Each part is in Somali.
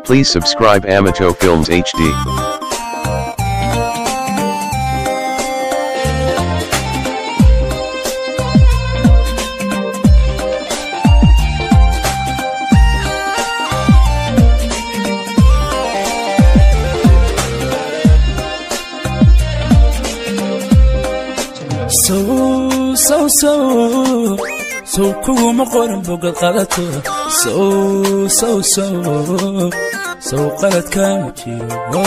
Please subscribe Amato Films HD. So kuma qoran bogad qadato so qalad kama jiro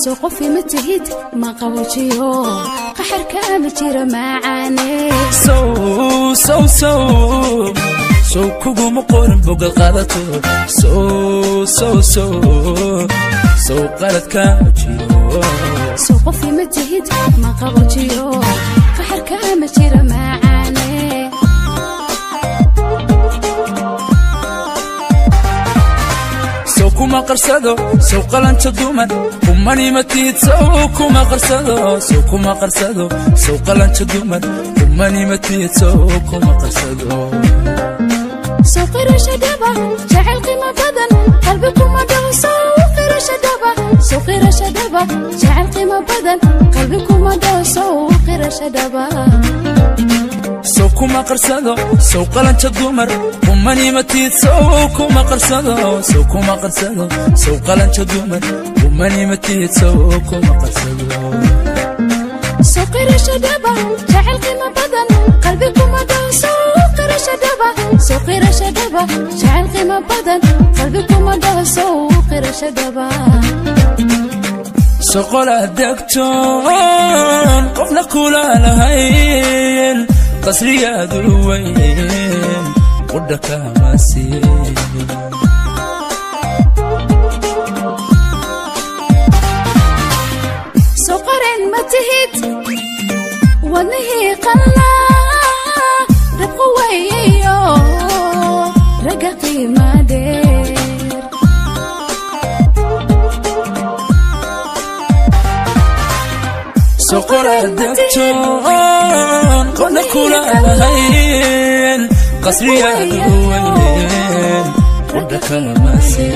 so qofi ma tihid ma qawajiyo qaxarka ma jiro macaane so kuma qoran bogad qadato so qalad kama jiro so qofi ma tihid ma qawajiyo qaxarka ma jiro macaane kuma qarsado soo qalanto duman kumani matid kuma qarsado soo qalanto duman kumani matid kuma qarsado soo qirasha daba jacayl qima badan qalbigu ma dhaw soo qirasha daba jacayl qima badan qalbigu ma dhaw soo qirasha daba soo kuma qarsado soo qalanto dumar kumani matid kuma qarsado soo qalanto dumar kumani matid kuma qarsado soo qirasha daba jacayl qima badan qalbigu ma dhaw soo qirasha daba jacayl qima badan qalbigu ma dhaw soo qirasha daba soo qola degtoon qofna kula lahayn قصرية دلوين ودك ماسي سقرين ما تهيت ونهي قلا رقويو رققي ما دير سقرة دكتون كنا كلا لهين قصرية دلوين ودك ماسي